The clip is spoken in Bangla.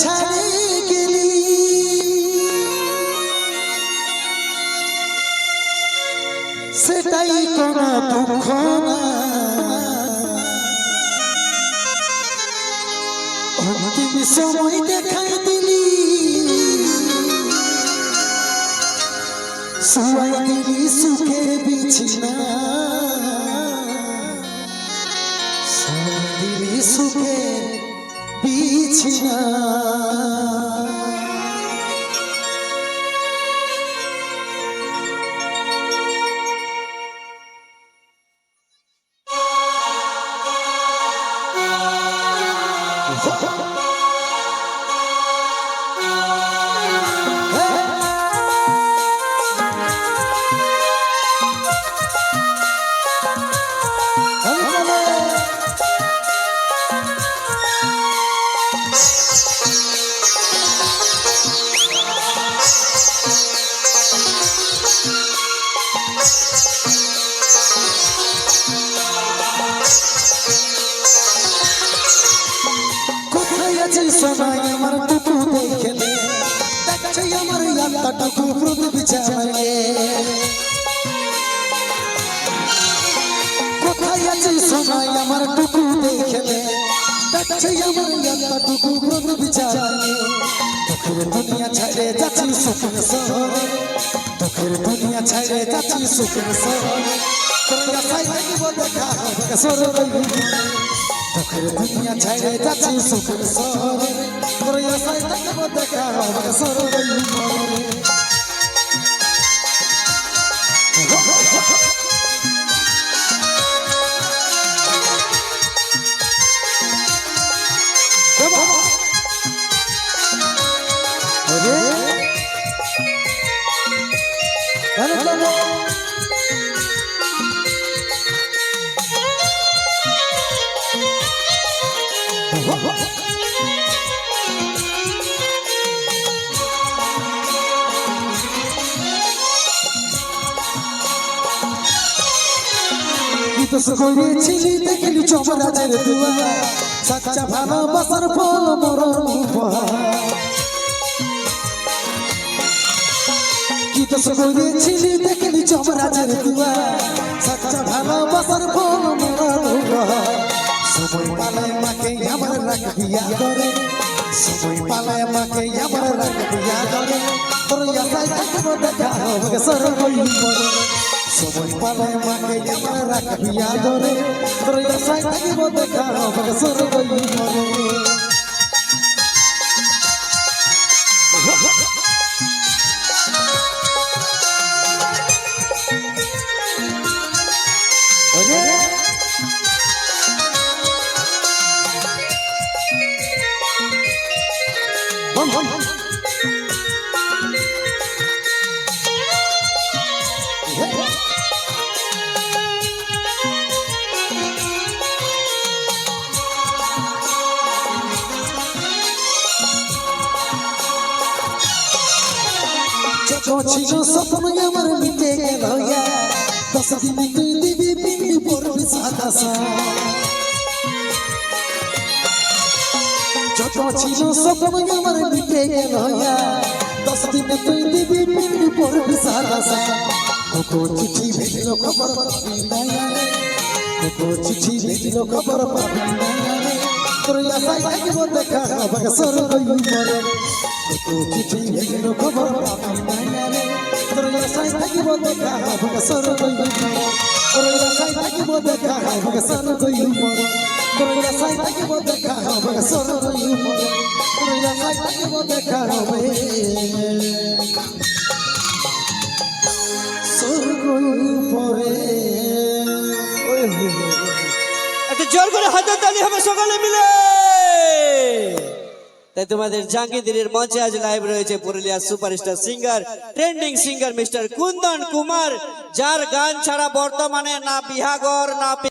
ছাড়ে গেলি সেটাই কোনো দুঃখ না অন্তিম সময় দেখাই দিলি শুয়াই দিলি সুখের বিছানা শুয়াই দিলি সুখের বিছানা সোনাই আমার টুকু দেখলে দেখছে আমার ইয়াটা টুকু প্রতি বিছানায় কোথায় আছে সোনাই আমার টুকু দেখলে দেখছে আমার ইয়াটা টুকু প্রতি বিছানায় দুঃখের দুনিয়া ছেড়ে যাচ্ছি সুখের শহরে দুঃখের দুনিয়া ছেড়ে যাচ্ছি সুখের শহরে তোর আশায় থাকিব দেখা হবে সরবে দুঃখের দুনিয়া ছেড়ে যাচ্ছি সুখের শহরে তোর আশায় থাকিব দেখা হবে সরবে করেছিলি দেখলি চমরাজের দুয়া সাচ্চা ভালোবাসার ফল মরণ কি দোষ করেছিলি দেখলি চমরাজের দুয়া সাচ্চা ভালোবাসার ফল মরণ সময় পালায় মাকে আমার রাখবি আদরে সময় পালায় মাকে আমার রাখবি আদরে তোর আশায় থাকিব দেখা হবে সরবই মরে সময় পালায় মাকে আমার রাখবি আদরে তোর আশায় থাকিব দেখা হবে সরবই মরে ছিল স্বপ্ন আমার মিটে গেল 10 দিনে তুই দিবি পিন্ডি পড়বি সাদা যত ছিল স্বপ্ন আমার মিটে গেল 10 দিনে তুই দিবি পিন্ডি পড়বি সাদা কোকো চিঠি ভেজলো খবর পাবি না কোকো চিঠি ভেজলো খবর পাবি না তোর আশায় থাকিব দেখা হবে সরবই মরে কোকো চিঠি ভেজলো খবর পাবি না তোর আশায় থাকিব দেখা হবে সরবই মরে তোর আশায় থাকিব দেখা হবে সরবই মরে তোর আশায় থাকিব দেখা হবে সরবই মরে তোর আশায় থাকিব দেখা হবে সরবই পরে একটা জোর করে হাতের তালি হবে সকলে মিলে। তাই তোমাদের জাঙ্গিদিনের মঞ্চে আজ লাইভ রয়েছে পুরুলিয়ার superstar singer trending singer mister Kundan Kumar, যার গান ছাড়া বর্তমানে না বিহাগর না